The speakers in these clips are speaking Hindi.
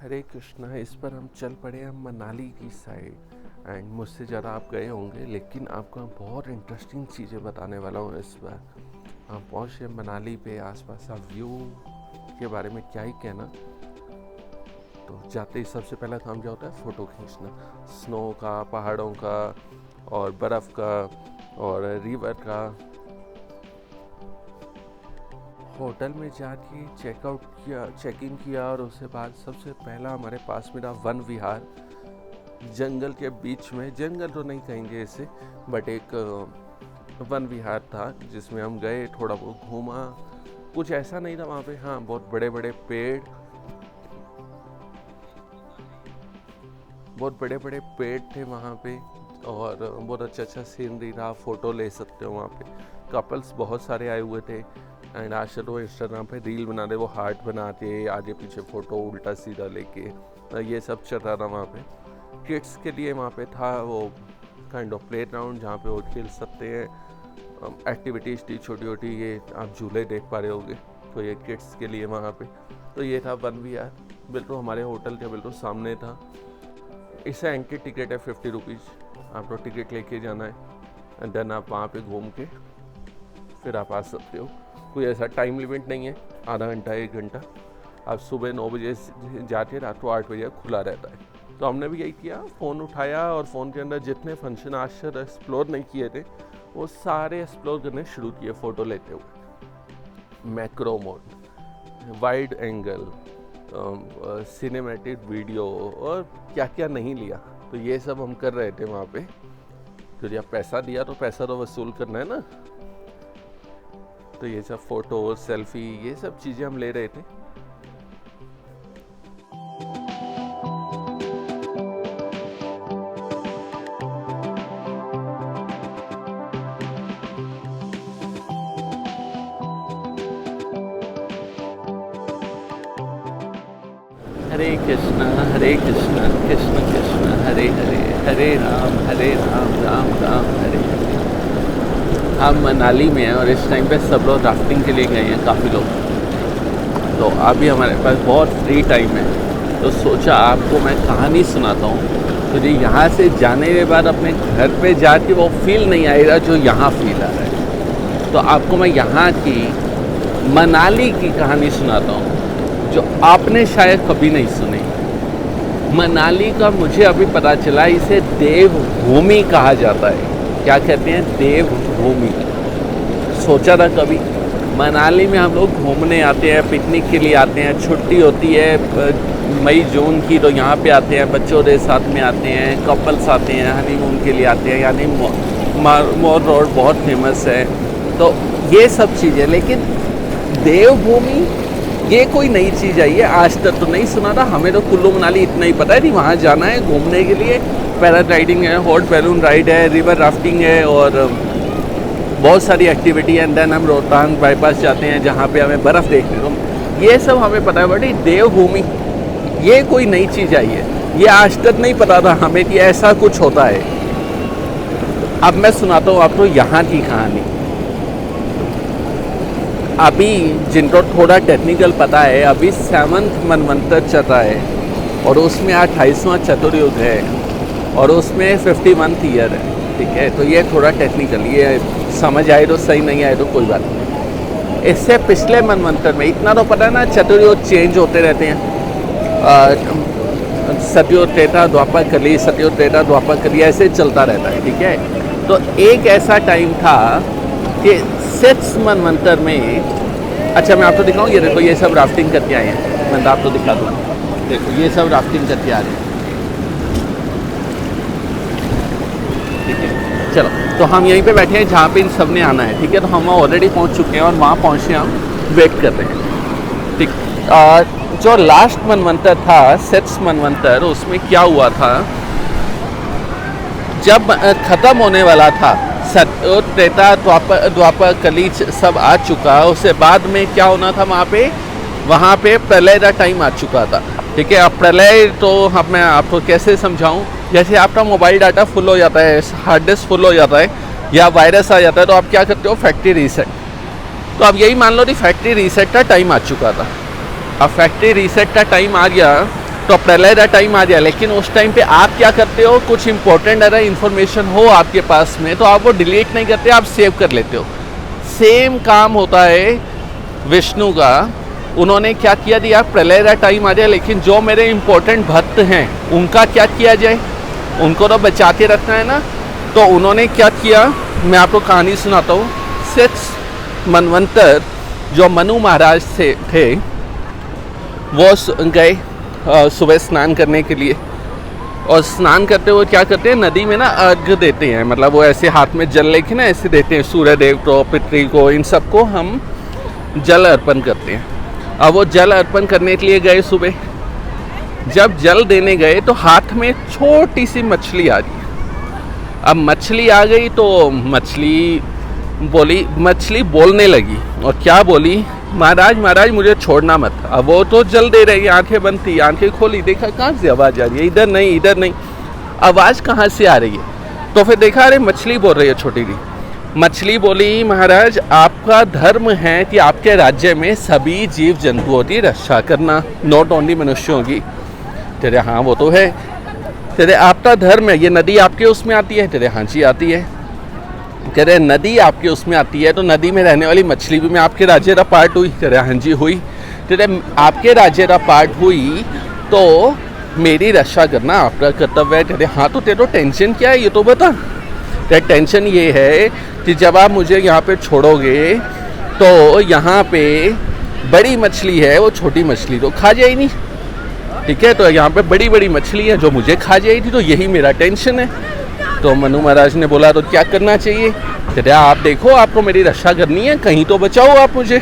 हरे कृष्णा। इस पर हम चल पड़े हैं मनाली की साइड। एंड मुझसे ज़्यादा आप गए होंगे, लेकिन आपको मैं बहुत इंटरेस्टिंग चीज़ें बताने वाला हूँ इस बार। हम पहुँचे मनाली पे, आसपास का व्यू के बारे में क्या ही कहना। तो जाते ही सबसे पहला काम क्या होता है, फ़ोटो खींचना। स्नो का, पहाड़ों का और बर्फ़ का और रिवर का। होटल में जाके चेकआउट किया, चेक इन किया और उसके बाद सबसे पहला हमारे पास मिला वन विहार। जंगल के बीच में, जंगल तो नहीं कहेंगे इसे, बट एक वन विहार था जिसमें हम गए, थोड़ा बहुत घूमा। कुछ ऐसा नहीं था वहाँ पे, हाँ बहुत बड़े बड़े पेड़, बहुत बड़े बड़े पेड़ थे वहाँ पे और बहुत अच्छा सीनरी रहा। फ़ोटो ले सकते हो वहाँ पे। कपल्स बहुत सारे आए हुए थे। एंड आजकल वो इंस्टाग्राम पे रील बना दे, वो हार्ट बनाते, आगे पीछे फ़ोटो उल्टा सीधा लेके, ये सब चल रहा था वहाँ पे। किड्स के लिए वहाँ पे था वो काइंड ऑफ प्ले ग्राउंड जहाँ पे वो खेल सकते हैं। एक्टिविटीज़ थी छोटी छोटी, ये आप झूले देख पा रहे होगे, तो ये किड्स के लिए वहाँ पे। तो ये था वन विहार, बिल्कुल हमारे होटल के बिल्कुल सामने था। इससे एंट्री टिकट है 50 रुपीज़। आपको टिकट लेके जाना है एंड देन आप वहाँ पे घूम के फिर आप आ सकते हो। कोई ऐसा टाइम लिमिट नहीं है, आधा घंटा 1 घंटा। आप सुबह 9 बजे जाके रात को 8 बजे खुला रहता है। तो हमने भी यही किया, फ़ोन उठाया और फ़ोन के अंदर जितने फंक्शन आज तक एक्सप्लोर नहीं किए थे वो सारे एक्सप्लोर करने शुरू किए फ़ोटो लेते हुए। Macro mode, wide angle, cinematic video और क्या क्या नहीं लिया। तो ये सब हम कर रहे थे वहाँ पे, क्योंकि अब पैसा दिया तो पैसा तो वसूल करना है ना। तो ये सब फ़ोटो, सेल्फी, ये सब चीज़ें हम ले रहे थे। हरे कृष्णा कृष्ण कृष्ण हरे हरे, हरे राम राम राम हरे हरे। हम मनाली में हैं और इस टाइम पे सब लोग राफ्टिंग के लिए गए हैं, काफ़ी लोग। तो अभी हमारे पास बहुत फ्री टाइम है, तो सोचा आपको मैं कहानी सुनाता हूँ। तो यहाँ से जाने के बाद अपने घर पे जाके वो फील नहीं आएगा जो यहाँ फील आ रहा है। तो आपको मैं यहाँ की मनाली की कहानी सुनाता हूँ जो आपने शायद कभी नहीं सुनी। मनाली का मुझे अभी पता चला, इसे देवभूमि कहा जाता है। क्या कहते हैं? देवभूमि। सोचा था कभी। मनाली में हम लोग घूमने आते हैं, पिकनिक के लिए आते हैं, छुट्टी होती है मई जून की, तो यहाँ पे आते हैं, बच्चों के साथ में आते हैं, कपल्स आते हैं, हनीमून के लिए आते हैं। यानी मॉल रोड बहुत फेमस है, तो ये सब चीज़ें। लेकिन देवभूमि ये कोई नई चीज़ आई है, आज तक तो नहीं सुना था। हमें तो कुल्लू मनाली इतना ही पता है कि वहाँ जाना है घूमने के लिए। पैराग्लाइडिंग है, हॉट बैलून राइड है, रिवर राफ्टिंग है और बहुत सारी एक्टिविटी है। एंड देन हम रोहतांग बाईपास जाते हैं जहाँ पे हमें बर्फ़ देखने को, ये सब हमें पता है। बट देवभूमि ये कोई नई चीज़ आई है, ये आज तक नहीं पता था हमें कि ऐसा कुछ होता है। अब मैं सुनाता हूँ आपको यहाँ की कहानी। अभी जिनको थोड़ा टेक्निकल पता है, अभी 7वां मनवंतर चल रहा है और उसमें 28वां चतुर्युग है और उसमें 51th ईयर है। ठीक है, तो ये थोड़ा टेक्निकल, ये समझ आए तो सही, नहीं आए तो कोई बात नहीं। इससे पिछले मनवंतर में इतना तो पता है ना, चतुर्युग चेंज होते रहते हैं। सतयुग, त्रेता, द्वापर, कली, सतयुग, त्रेता, द्वापर, कली, ऐसे चलता रहता है। ठीक है, तो एक ऐसा टाइम था कि 6 मनवंतर में, अच्छा मैं आपको दिखाऊँ, ये देखो ये सब राफ्टिंग करके आए हैं। मैं आपको दिखा दूँ, देखो ये सब राफ्टिंग करके आ रहे हैं। ठीक है, चलो तो हम यहीं पे बैठे हैं जहाँ पे इन सब ने आना है। ठीक है, तो हम ऑलरेडी पहुँच चुके हैं और वहाँ पहुँचे हम वेट कर रहे हैं। ठीक, जो लास्ट मनवंतर था, 6 मनवंतर, उसमें क्या हुआ था, जब ख़त्म होने वाला था, सतयुग, त्रेता, द्वापर, कली सब आ चुका, उसके बाद में क्या होना था वहाँ पे प्रलय का टाइम आ चुका था। ठीक है, अब प्रलय तो मैं आपको कैसे समझाऊं, जैसे आपका मोबाइल डाटा फुल हो जाता है, हार्ड डिस्क फुल हो जाता है या वायरस आ जाता है, तो आप क्या करते हो, फैक्ट्री रीसेट। तो अब यही मान लो कि फैक्ट्री रीसेट का टाइम आ चुका था। अब फैक्ट्री रीसेट का टाइम आ गया तो प्रलय का टाइम आ जाए, लेकिन उस टाइम पे आप क्या करते हो, कुछ इंपॉर्टेंट अगर इन्फॉर्मेशन हो आपके पास में तो आप वो डिलीट नहीं करते, आप सेव कर लेते हो। सेम काम होता है विष्णु का। उन्होंने क्या किया, दिया प्रलय का टाइम आ जाए, लेकिन जो मेरे इंपॉर्टेंट भक्त हैं उनका क्या किया जाए, उनको तो बचा के रखना है ना। तो उन्होंने क्या किया, मैं आपको कहानी सुनाता हूँ। 6 मनवंतर जो मनु महाराज थे वो गए सुबह स्नान करने के लिए, और स्नान करते हुए क्या करते हैं, नदी में ना अर्घ्य देते हैं, मतलब वो ऐसे हाथ में जल लेके ना ऐसे देते हैं, सूर्य देव को, पितृ को, इन सबको हम जल अर्पण करते हैं। अब वो जल अर्पण करने के लिए गए सुबह, जब जल देने गए तो हाथ में छोटी सी मछली आ गई। अब मछली आ गई तो मछली बोलने लगी, और क्या बोली, महाराज महाराज मुझे छोड़ना मत। अब वो तो जल दे रही, आंखें बंद थी, आंखें खोली, देखा कहाँ से आवाज़ आ रही है, इधर नहीं इधर नहीं, आवाज़ कहाँ से आ रही है। तो फिर देखा, अरे मछली बोल रही है, छोटी सी मछली बोली, महाराज आपका धर्म है कि आपके राज्य में सभी जीव जंतुओं की रक्षा करना, नॉट ओनली मनुष्यों की। तेरे हाँ वो तो है, तेरे आपका धर्म है। ये नदी आपके उसमें आती है, तेरे हाँ जी आती है। कह रहे नदी आपके उसमें आती है तो नदी में रहने वाली मछली भी मैं आपके राज्य का पार्ट हुई, कह रहे हाँ जी हुई। तेरे आपके राज्य का पार्ट हुई तो मेरी रक्षा करना आपका कर्तव्य है। तेरे हाँ, तो तेरे टेंशन क्या है ये तो बता। तेरे टेंशन ये है कि जब आप मुझे यहाँ पे छोड़ोगे तो यहाँ पे बड़ी मछली है, वो छोटी मछली तो खा जाएगी नहीं, ठीक है। तो यहाँ पे बड़ी बड़ी मछली है जो मुझे खा जाएगी, तो यही मेरा टेंशन है। तो मनु महाराज ने बोला तो क्या करना चाहिए, कहते आप देखो आपको मेरी रक्षा करनी है, कहीं तो बचाओ आप मुझे।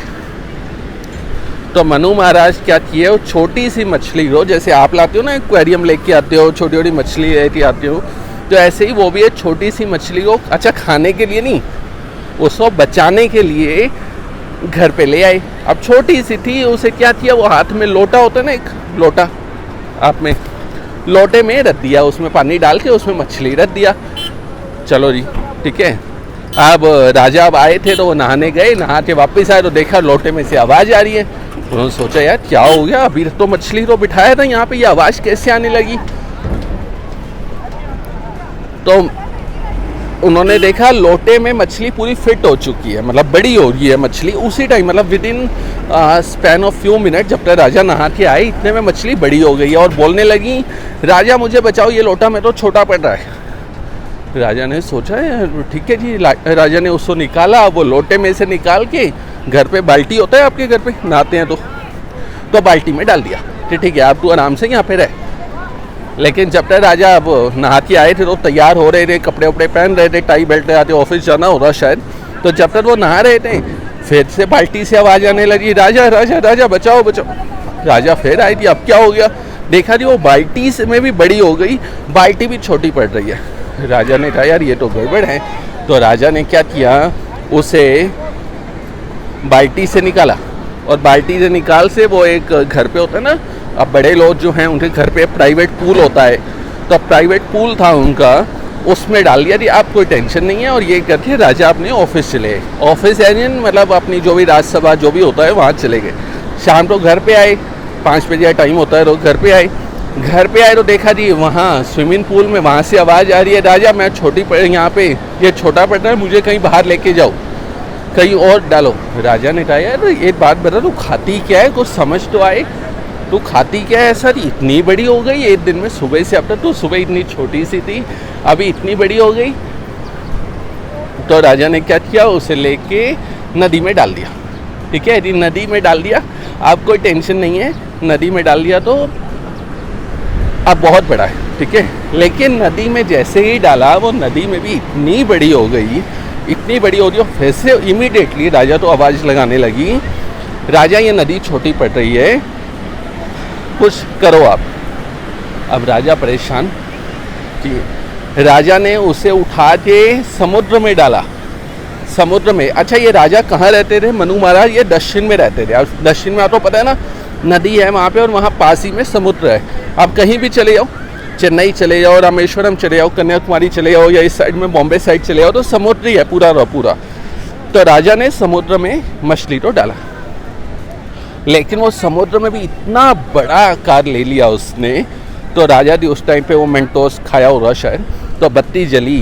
तो मनु महाराज क्या किए, वो छोटी सी मछली को, जैसे आप लाते हो ना एक्वेरियम लेके आते हो, छोटी छोटी मछली लेके आते हो, तो ऐसे ही वो भी एक छोटी सी मछली को, अच्छा खाने के लिए नहीं, उसको बचाने के लिए घर पे ले आए। अब छोटी सी थी, उसे क्या किया, वो हाथ में लोटा होता है ना, एक लोटा, आप में लोटे में रख दिया, उसमें पानी डाल के उसमें मछली रख दिया। चलो जी ठीक है। अब राजा अब आए थे तो वो नहाने गए, नहा के वापस आए तो देखा लोटे में से आवाज़ आ रही है। उन्होंने सोचा यार क्या हो गया, अभी तो मछली को बिठाया था यहाँ पे, ये आवाज़ कैसे आने लगी। तो उन्होंने देखा लोटे में मछली पूरी फिट हो चुकी है, मतलब बड़ी हो रही है मछली उसी टाइम, मतलब with in span of few minute, जब तक राजा नहा के आए इतने में मछली बड़ी हो गई है और बोलने लगी, राजा मुझे बचाओ, ये लोटा में तो छोटा पड़ रहा है। राजा ने सोचा है ठीक है जी, राजा ने उसको निकाला, वो लोटे में से निकाल के, घर पे बाल्टी होता है आपके घर पे नहाते हैं तो बाल्टी में डाल दिया, ठीक है आप तू आराम से यहाँ पे रह। लेकिन जब तक राजा अब नहा के आए थे तो तैयार हो रहे थे, कपड़े वपड़े पहन रहे थे, टाई बेल्ट लगाते, ऑफिस जाना हो रहा शायद, तो जब तक वो नहा रहे थे फिर से बाल्टी से आवाज़ आने लगी, राजा राजा राजा बचाओ बचाओ। राजा फिर आई थी, अब क्या हो गया, देखा जी वो बाल्टी से में भी बड़ी हो गई, बाल्टी भी छोटी पड़ रही है। राजा ने कहा यार ये तो गड़बड़ है। तो राजा ने क्या किया, उसे बाल्टी से निकाला, और बाल्टी से निकाल से वो एक घर पे होता है ना, अब बड़े लोग जो हैं उनके घर पे प्राइवेट पूल होता है, तो प्राइवेट पूल था उनका, उसमें डाल दिया। आप कोई टेंशन नहीं है। और ये करके राजा अपने ऑफिस चले गए, ऑफिस एरियन मतलब अपनी जो भी राज्यसभा जो भी होता है वहाँ चले गए। शाम को घर पे आए, 5 बजे टाइम होता है, तो घर पे आए तो देखा जी वहाँ स्विमिंग पूल में वहाँ से आवाज़ आ रही है, राजा मैं छोटी यहाँ पे ये छोटा पड़ रहा है, मुझे कहीं बाहर लेके जाओ, कहीं और डालो। राजा ने कहा यार एक बात बता, तू खाती क्या है, कुछ समझ तो आए, तू खाती क्या है सर, इतनी बड़ी हो गई एक दिन में, सुबह से अब तक तो सुबह इतनी छोटी सी थी, अभी इतनी बड़ी हो गई। तो राजा ने क्या किया, उसे लेके नदी में डाल दिया, ठीक है। यदि नदी में डाल दिया, आप कोई टेंशन नहीं है, नदी में डाल दिया तो अब बहुत बड़ा है, ठीक है। लेकिन नदी में जैसे ही डाला, वो नदी में भी इतनी बड़ी हो गई, इतनी बड़ी हो गई, फिर से इमीडिएटली राजा तो आवाज़ लगाने लगी, राजा ये नदी छोटी पड़ रही है, कुछ करो आप। अब राजा परेशान कि राजा ने उसे उठा के समुद्र में डाला, समुद्र में। अच्छा ये राजा कहाँ रहते थे, मनु महाराज ये दक्षिण में रहते थे। अब दक्षिण में आपको पता है ना, नदी है वहाँ पे, और वहाँ पास ही में समुद्र है। आप कहीं भी चले जाओ, चेन्नई चले जाओ, रामेश्वरम चले जाओ, कन्याकुमारी चले जाओ, या इस साइड में बॉम्बे साइड चले जाओ, तो समुद्र ही है पूरा। तो राजा ने समुद्र में मछली तो डाला, लेकिन वो समुद्र में भी इतना बड़ा आकार ले लिया उसने, तो राजा जी उस टाइम पे वो मेंटोस खाया होगा शायद, तो बत्ती जली,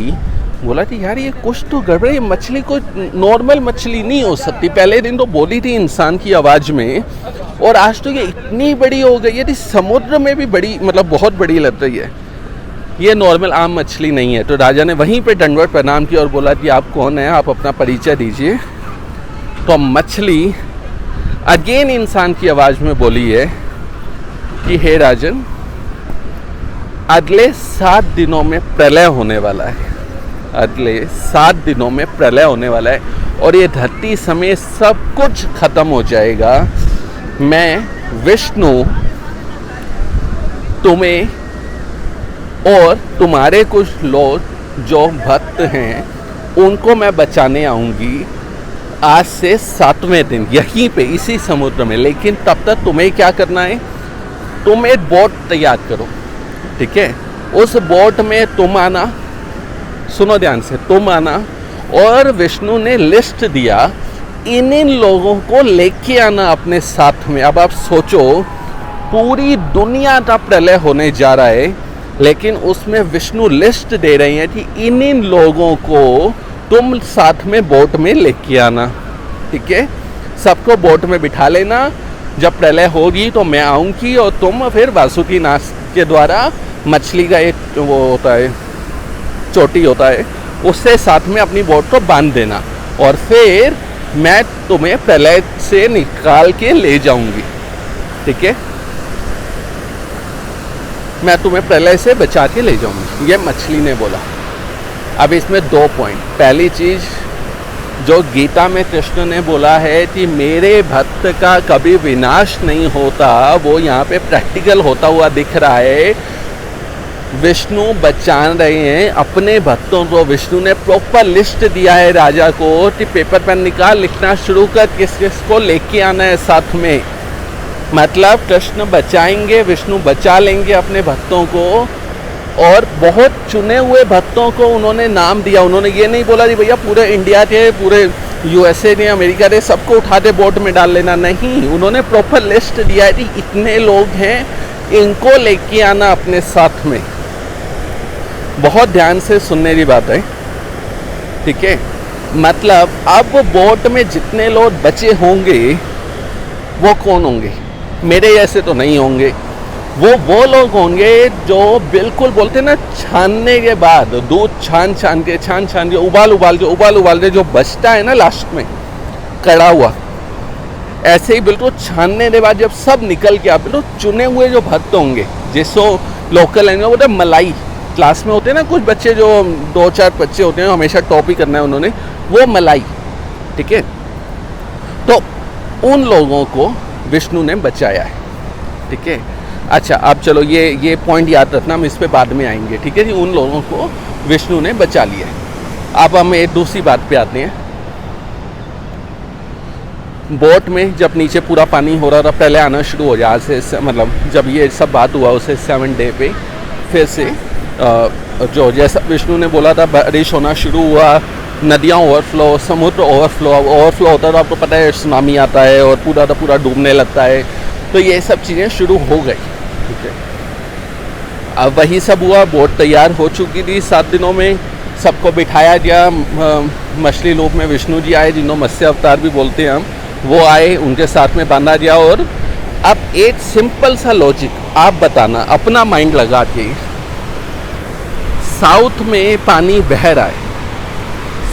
बोला कि यार ये कुछ तो गड़बड़, ये मछली को नॉर्मल मछली नहीं हो सकती। पहले दिन तो बोली थी इंसान की आवाज़ में, और आज तो ये इतनी बड़ी हो गई है कि समुद्र में भी बड़ी, मतलब बहुत बड़ी लग रही है, ये नॉर्मल आम मछली नहीं है। तो राजा ने वहीं पे दंडवत प्रणाम किया और बोला कि आप कौन हैं, आप अपना परिचय दीजिए। तो मछली अगेन इंसान की आवाज़ में बोली है कि हे राजन, अगले 7 दिनों में प्रलय होने वाला है, अगले 7 दिनों में प्रलय होने वाला है, और ये धरती समेत सब कुछ खत्म हो जाएगा। मैं विष्णु तुम्हें और तुम्हारे कुछ लोग जो भक्त हैं उनको मैं बचाने आऊँगी आज से 7वें दिन यहीं पे इसी समुद्र में। लेकिन तब तक तुम्हें क्या करना है, तुम एक बोट तैयार करो, ठीक है। उस बोट में तुम आना, सुनो ध्यान से, तुम आना, और विष्णु ने लिस्ट दिया, इन लोगों को लेके आना अपने साथ में। अब आप सोचो, पूरी दुनिया का प्रलय होने जा रहा है, लेकिन उसमें विष्णु लिस्ट दे रहे हैं कि इन लोगों को तुम साथ में बोट में लेके आना, ठीक है। सबको बोट में बिठा लेना, जब प्रलय होगी तो मैं आऊँगी, और तुम फिर वासुकी नाग के द्वारा मछली का एक वो होता है, चोटी होता है, उससे साथ में अपनी बोट को बांध देना, और फिर मैं तुम्हें प्रलय से निकाल के ले जाऊंगी, ठीक है। मैं तुम्हें प्रलय से बचा के ले जाऊंगी, ये मछली ने बोला। अब इसमें 2 पॉइंट। पहली चीज़ जो गीता में कृष्ण ने बोला है कि मेरे भक्त का कभी विनाश नहीं होता, वो यहाँ पे प्रैक्टिकल होता हुआ दिख रहा है। विष्णु बचा रहे हैं अपने भक्तों को। विष्णु ने प्रॉपर लिस्ट दिया है राजा को कि पेपर पेन निकाल, लिखना शुरू कर, किस किस को लेके आना है साथ में। मतलब कृष्ण बचाएंगे, विष्णु बचा लेंगे अपने भक्तों को, और बहुत चुने हुए भक्तों को उन्होंने नाम दिया। उन्होंने ये नहीं बोला कि भैया पूरे इंडिया के, पूरे यूएसए ने, अमेरिका के सबको उठा के बोट में डाल लेना, नहीं। उन्होंने प्रॉपर लिस्ट दिया है कि इतने लोग हैं, इनको लेके आना अपने साथ में। बहुत ध्यान से सुनने की बात है, ठीक है। मतलब अब बोट में जितने लोग बचे होंगे वो कौन होंगे, मेरे जैसे तो नहीं होंगे। वो लोग होंगे जो बिल्कुल बोलते ना, छानने के बाद दूध छान के उबाल के जो बचता है ना लास्ट में कड़ा हुआ, ऐसे ही बिल्कुल छानने के बाद जब सब निकल के आप बिल्कुल चुने हुए जो भक्त होंगे, जिसको लोकल लैंग्वेज में बोलते हैं मलाई। क्लास में होते हैं ना कुछ बच्चे जो 2-4 बच्चे होते हैं, हमेशा टॉप ही करना है उन्होंने, वो मलाई, ठीक है। तो उन लोगों को विष्णु ने बचाया है, ठीक है। अच्छा, अब चलो ये पॉइंट याद रखना, हम इस पे बाद में आएंगे, ठीक है जी। उन लोगों को विष्णु ने बचा लिया है। अब हम एक दूसरी बात पे आते हैं। बोट में जब नीचे पूरा पानी हो रहा था, पहले आना शुरू हो जाए से, मतलब जब ये सब बात हुआ उसे 7 डे पे फिर से जो जैसा विष्णु ने बोला था बारिश होना शुरू हुआ, नदियाँ ओवरफ्लो, समुद्र ओवरफ्लो होता है तो आपको पता है सुनामी आता है और पूरा का पूरा डूबने लगता है। तो ये सब चीज़ें शुरू हो गई, ठीक है। अब वही सब हुआ, बोट तैयार हो चुकी थी 7 दिनों में, सबको बिठाया गया। मछली लोक में विष्णु जी आए, जिन्हों मत्स्य अवतार भी बोलते हैं हम, वो आए, उनके साथ में बांधा गया। और अब एक सिंपल सा लॉजिक आप बताना, अपना माइंड लगा के, साउथ में पानी बह रहा है,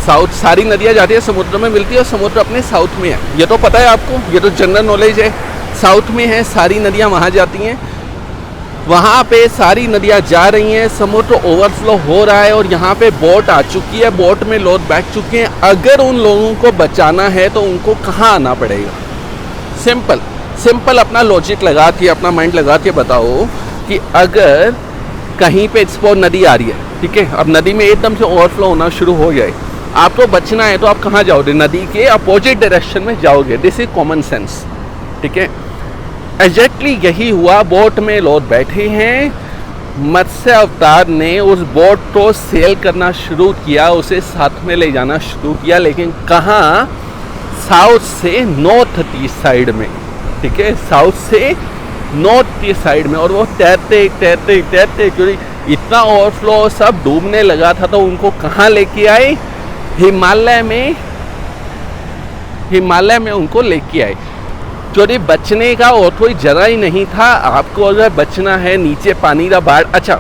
साउथ सारी नदियाँ जाती है समुद्र में मिलती है, और समुद्र अपने साउथ में है, ये तो पता है आपको, ये तो जनरल नॉलेज है। साउथ में है, सारी नदियाँ वहाँ जाती हैं, वहाँ पे सारी नदियाँ जा रही हैं, समुद्र ओवरफ्लो हो रहा है, और यहाँ पे बोट आ चुकी है, बोट में लोग बैठ चुके हैं। अगर उन लोगों को बचाना है तो उनको कहाँ आना पड़ेगा? सिंपल अपना लॉजिक लगा के, अपना माइंड लगा के बताओ कि अगर कहीं पे स्पॉट नदी आ रही है, ठीक है, अब नदी में एकदम से ओवरफ्लो होना शुरू हो जाए, आपको बचना है तो आप कहाँ जाओगे? नदी के अपोजिट डायरेक्शन में जाओगे। दिस इज कॉमन सेंस, ठीक है। एग्जैक्टली यही हुआ। बोट में लोग बैठे हैं, मत्स्य अवतार ने उस बोट को सेल करना शुरू किया, उसे साथ में ले जाना शुरू किया, लेकिन कहाँ? साउथ से नॉर्थ ईस्ट साइड में, ठीक है, साउथ से नॉर्थ की साइड में, और वो तैरते तैरते तैरते क्योंकि इतना ओवरफ्लो सब डूबने लगा था, तो उनको कहाँ लेके आए, हिमालय में उनको लेके आए। क्योंकि बचने का और कोई जगह ही नहीं था। आपको अगर बचना है नीचे पानी का बाढ़, अच्छा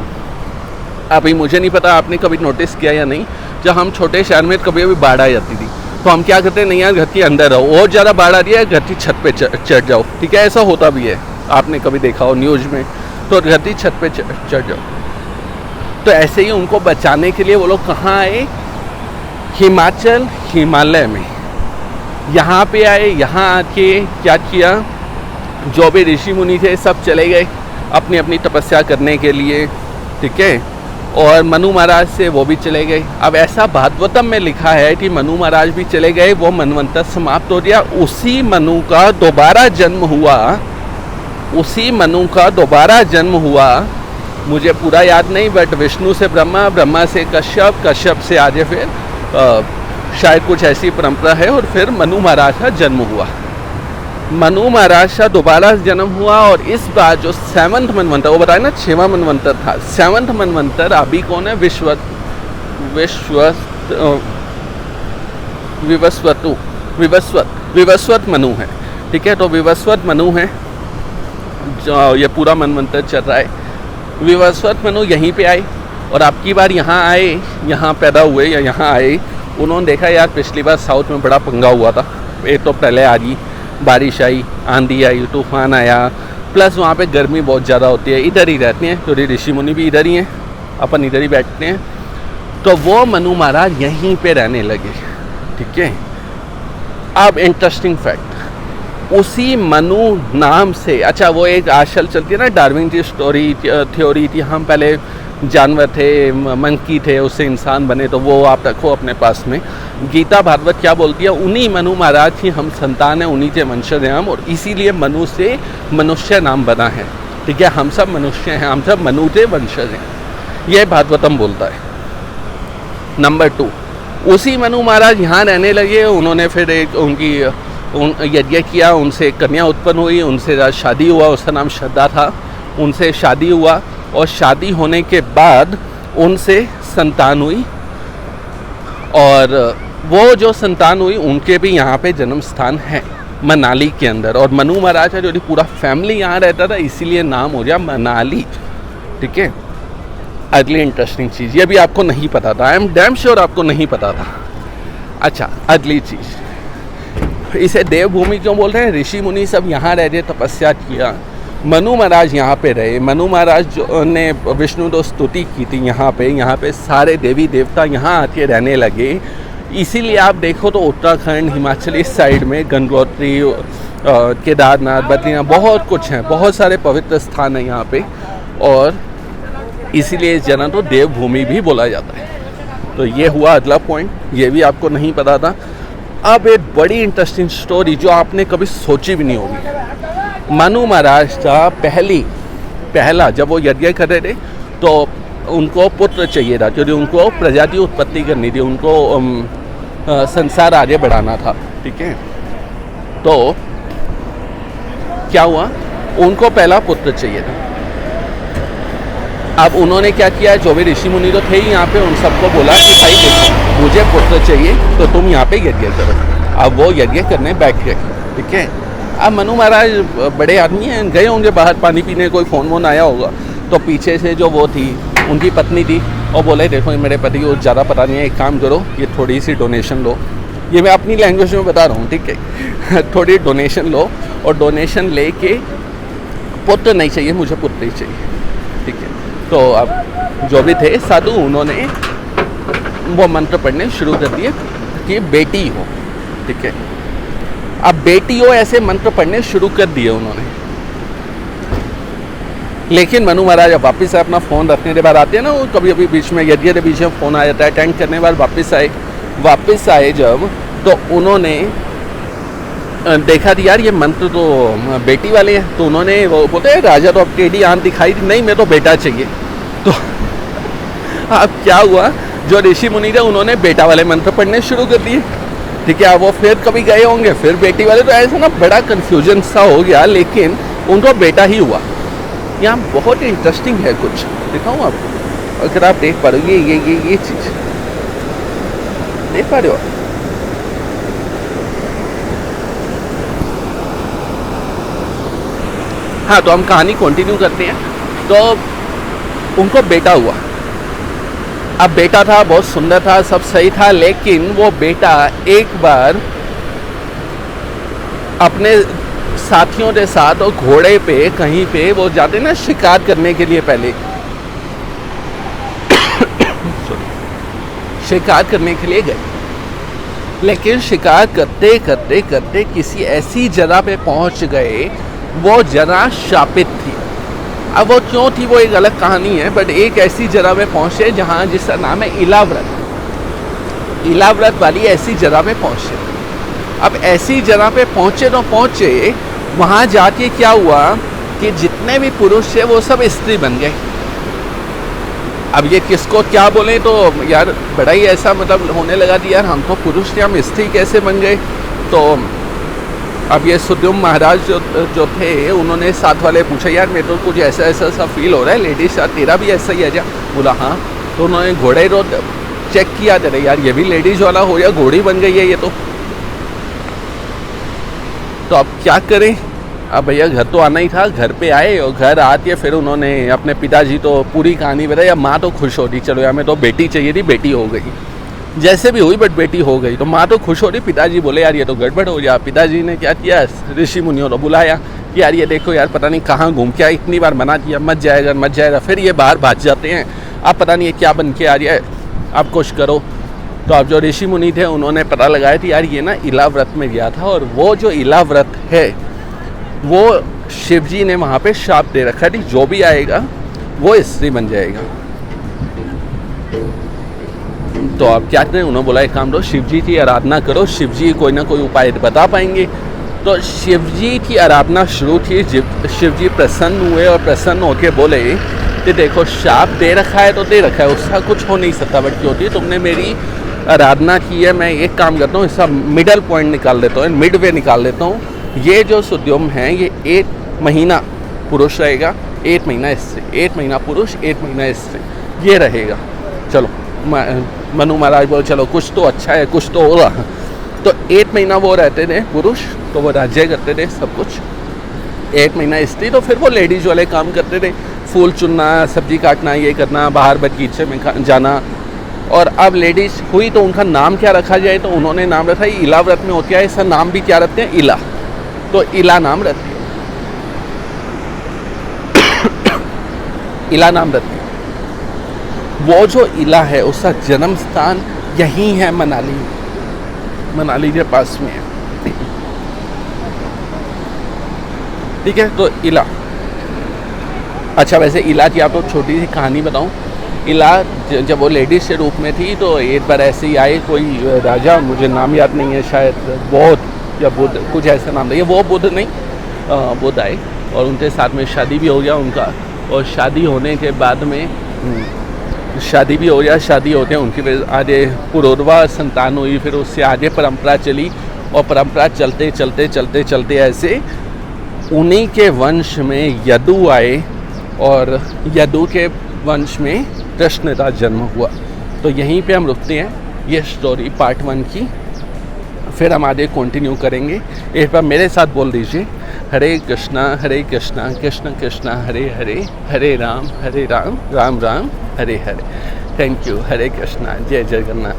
अभी मुझे नहीं पता आपने कभी नोटिस किया या नहीं, जब हम छोटे शहर में कभी कभी बाढ़ आ जाती थी तो हम क्या करते हैं, नहीं यार घर के अंदर रहो, और ज़्यादा बाढ़ आ रही है घर की छत पे चढ़ जाओ, ठीक है, ऐसा होता भी है, आपने कभी देखा हो न्यूज़ में, तो घर की छत पे चढ़ जाओ। तो ऐसे ही उनको बचाने के लिए वो लोग कहाँ आए, हिमालय में, यहाँ पे आए। यहाँ आके क्या किया, जो भी ऋषि मुनि थे सब चले गए अपनी अपनी तपस्या करने के लिए, ठीक है, और मनु महाराज से वो भी चले गए। अब ऐसा भागवतम में लिखा है कि मनु महाराज भी चले गए, वो मनवंतर समाप्त हो गया, उसी मनु का दोबारा जन्म हुआ, मुझे पूरा याद नहीं, बट विष्णु से ब्रह्मा, ब्रह्मा से कश्यप, कश्यप से आगे फिर शायद कुछ ऐसी परंपरा है, और फिर मनु महाराज का जन्म हुआ। मनु महाराज का दोबारा जन्म हुआ, और इस बार जो 7th मनवंतर, वो बताया ना 6वां मनवंतर था, 7th मनवंतर अभी कौन है, विवस्वत मनु है, ठीक है, तो विवस्वत मनु है जो ये पूरा मनवंतर चल रहा है। विवस्वत मनु यहीं पे आए, और अब की बार यहाँ आए, यहाँ पैदा हुए या यहाँ आए, उन्होंने देखा यार पिछली बार साउथ में बड़ा पंगा हुआ था, एक तो पहले आ गई बारिश आई, आंधी आई, तूफान आया, प्लस वहाँ पे गर्मी बहुत ज़्यादा होती है, इधर ही रहते हैं, क्योंकि ऋषि मुनि भी इधर ही हैं, अपन इधर ही बैठते हैं, तो वो मनु महाराज यहीं पे रहने लगे, ठीक है। अब इंटरेस्टिंग फैक्ट, उसी मनु नाम से, अच्छा वो एक आजकल चलती है ना डार्विन की स्टोरी थ्योरी थी, हम पहले जानवर थे, मंकी थे, उससे इंसान बने, तो वो आप रखो अपने पास में। गीता भागवत क्या बोलती है, उन्हीं मनु महाराज की हम संतान हैं, उन्हीं के वंशज हैं हम, और इसीलिए मनु से मनुष्य नाम बना है, ठीक है, हम सब मनुष्य हैं, हम सब मनु के वंशज हैं, यह भागवतम बोलता है। नंबर 2, उसी मनु महाराज यहाँ रहने लगे, उन्होंने फिर एक यज्ञ किया, उनसे कन्या उत्पन्न हुई, उनसे शादी हुआ, उसका नाम श्रद्धा था, उनसे शादी हुआ, और शादी होने के बाद उनसे संतान हुई, और वो जो संतान हुई उनके भी यहाँ पे जन्म स्थान है मनाली के अंदर, और मनु महाराज है जो पूरा फैमिली यहाँ रहता था, इसीलिए नाम हो गया मनाली, ठीक है। अगली इंटरेस्टिंग चीज़, ये भी आपको नहीं पता था, आई एम डैम श्योर आपको नहीं पता था। अच्छा अगली चीज़, इसे देवभूमि क्यों बोल रहे हैं, ऋषि मुनि सब यहाँ रह गए, तपस्या किया, मनु महाराज यहाँ पे रहे, मनु महाराज जो ने विष्णु तो स्तुति की थी यहाँ पे सारे देवी देवता यहाँ आके रहने लगे, इसीलिए आप देखो तो उत्तराखंड, हिमाचल इस साइड में गंगोत्री, केदारनाथ, बद्रीनाथ, बहुत कुछ है, बहुत सारे पवित्र स्थान है यहाँ पे, और इसीलिए इस जगह तो देवभूमि भी बोला जाता है। तो ये हुआ अगला पॉइंट, ये भी आपको नहीं पता था। अब एक बड़ी इंटरेस्टिंग स्टोरी जो आपने कभी सोची भी नहीं होगी, मनु महाराज का पहला जब वो यज्ञ कर रहे थे तो उनको पुत्र चाहिए था, क्योंकि उनको प्रजा की उत्पत्ति करनी थी, उनको संसार आगे बढ़ाना था, ठीक है। तो क्या हुआ, उनको पहला पुत्र चाहिए था। अब उन्होंने क्या किया, जो भी ऋषि मुनि तो थे ही यहाँ पे, उन सबको बोला कि भाई देखो मुझे पुत्र चाहिए तो तुम यहाँ पे यज्ञ करो। अब वो यज्ञ करने बैठ गए, ठीक है। अब मनु महाराज बड़े आदमी हैं, गए होंगे बाहर पानी पीने, कोई फ़ोन वोन आया होगा, तो पीछे से जो वो थी उनकी पत्नी थी, और बोले देखो मेरे पति को ज़्यादा पता नहीं है, एक काम करो ये थोड़ी सी डोनेशन लो, ये मैं अपनी लैंग्वेज में बता रहा हूँ, ठीक है। थोड़ी डोनेशन लो, और डोनेशन लेके पुत्र नहीं चाहिए मुझे, पुत्र ही चाहिए, ठीक है। तो अब जो भी थे साधु, उन्होंने वो मंत्र पढ़ने शुरू कर दिए कि बेटी हो, ठीक है। अब बेटी हो ऐसे मंत्र पढ़ने शुरू कर दिए उन्होंने, लेकिन मनु महाराज अब वापस अपना फ़ोन रखने के बाद आते हैं ना, वो कभी कभी बीच में यज्ञ के बीच में फ़ोन आ जाता है, अटेंड करने के बाद वापस आए जब, तो उन्होंने देखा थी यार ये मंत्र तो बेटी वाले हैं, तो उन्होंने वो बोलते हैं राजा तो अब टेढ़ी आंख दिखाई थी, नहीं मैं तो बेटा चाहिए। तो अब क्या हुआ, जो ऋषि मुनि थे उन्होंने बेटा वाले मंत्र पढ़ने शुरू कर दिए, ठीक है, वो फिर कभी गए होंगे फिर बेटी वाले, तो ऐसा ना बड़ा कन्फ्यूजन सा हो गया, लेकिन उनको बेटा ही हुआ। यहाँ बहुत इंटरेस्टिंग है कुछ, दिखाऊँ आपको, अगर आप देख पा रहे हो ये चीज़ देख पा रहे हो। हाँ, तो हम कहानी कंटिन्यू करते हैं। तो उनको बेटा हुआ। अब बेटा था, बहुत सुंदर था, सब सही था, लेकिन वो बेटा एक बार अपने साथियों के साथ और घोड़े पे कहीं पे वो जाते ना शिकार करने के लिए, पहले शिकार करने के लिए गए, लेकिन शिकार करते करते करते किसी ऐसी जगह पे पहुंच गए, वो जगह शापित थी। अब वो क्यों थी वो एक अलग कहानी है, बट एक ऐसी जगह पे पहुंचे जहाँ जिसका नाम है इलाव्रत। इलाव्रत वाली ऐसी जगह पे पहुंचे। अब ऐसी जगह पे पहुंचे तो पहुंचे, वहाँ जाके क्या हुआ कि जितने भी पुरुष थे वो सब स्त्री बन गए। अब ये किसको क्या बोले, तो यार बड़ा ही ऐसा मतलब होने लगा कि यार हम तो पुरुष थे, हम स्त्री कैसे बन गए। तो अब ये सुद्युम्न महाराज जो थे, उन्होंने साथ वाले पूछा, यार मेरे तो कुछ ऐसा ऐसा सा फील हो रहा है, लेडीज तेरा भी ऐसा ही है क्या? बोला हाँ। तो उन्होंने घोड़े को चेक किया, तेरे यार ये भी लेडीज वाला हो या घोड़ी बन गई है ये तो अब क्या करें। अब भैया घर तो आना ही था, घर पे आए और घर आके फिर उन्होंने अपने पिताजी तो पूरी कहानी बताई। अब माँ तो खुश हो रही, चलो यार मैं तो बेटी चाहिए थी, बेटी हो गई, जैसे भी हुई बट बेटी हो गई। तो माँ तो खुश हो रही, पिताजी बोले यार ये तो गड़बड़ हो गया। पिताजी ने क्या किया, ऋषि मुनियों को बुलाया कि यार ये देखो यार पता नहीं कहाँ घूम के आया, इतनी बार मना किया मत जाएगा, फिर ये बाहर भाग जाते हैं, आप पता नहीं ये क्या बन के आ रही है, आप कुछ करो। तो अब जो ऋषि मुनि थे उन्होंने पता लगाया कि यार ये ना इलाव्रत में गया था, और वो जो इलाव्रत है वो शिव जी ने वहाँ पे शाप दे रखा है, जो भी आएगा वो स्त्री बन जाएगा। तो अब क्या करें, उन्होंने बोला एक काम करो, शिव जी की आराधना करो, शिव जी कोई ना कोई उपाय बता पाएंगे। तो शिव जी की आराधना शुरू की, शिव जी प्रसन्न हुए और प्रसन्न होकर बोले कि देखो शाप दे रखा है तो दे रखा है, उसका कुछ हो नहीं सकता, बट क्यों होती तुमने मेरी आराधना की है, मैं एक काम करता हूँ, इसका मिडल पॉइंट निकाल देता हूँ, मिड वे निकाल देता हूँ। ये जो सुद्युम्न है ये 1 महीना पुरुष रहेगा, 1 महीना स्त्री, 1 महीना पुरुष, 1 महीना स्त्री, ये रहेगा। चलो मनु महाराज बोले चलो कुछ तो अच्छा है, कुछ तो हो रहा। तो 1 महीना वो रहते थे पुरुष, तो वो राज्य करते थे सब कुछ, 1 महीना स्त्री, तो फिर वो लेडीज वाले काम करते थे, फूल चुनना, सब्जी काटना, ये करना, बाहर बगीचे में जाना। और अब लेडीज हुई तो उनका नाम क्या रखा जाए, तो उन्होंने नाम रखा इलाव्रत में होता है, इसका नाम भी क्या रखते हैं, इला, तो इला नाम रखते हैं, इला नाम रखते हैं। वो जो इला है उसका जन्म स्थान यहीं है, मनाली के पास में है, ठीक है। तो इला, अच्छा वैसे इला की आपको छोटी सी कहानी बताऊं। इला जब वो लेडीज के रूप में थी तो एक बार ऐसे ही आए कोई राजा, मुझे नाम याद नहीं है, शायद बौद्ध या बुद्ध, कुछ ऐसा नाम था, ये वो बुद्ध नहीं, बुद्ध आए और उनके साथ में शादी भी हो गया उनका, और शादी होने के बाद में शादी भी हो गया, शादी होते हैं उनकी फिर आगे पुरोरवा संतान हुई, फिर उससे आगे परंपरा चली, और परंपरा चलते चलते चलते चलते ऐसे उन्हीं के वंश में यदु आए, और यदु के वंश में कृष्ण का जन्म हुआ। तो यहीं पे हम रुकते हैं ये स्टोरी पार्ट 1 की, फिर हम आगे कंटिन्यू करेंगे। एक बार मेरे साथ बोल दीजिए, हरे कृष्णा कृष्ण कृष्णा हरे हरे, हरे राम राम राम हरे हरे। Thank you. हरे कृष्णा, जय जगन्नाथ।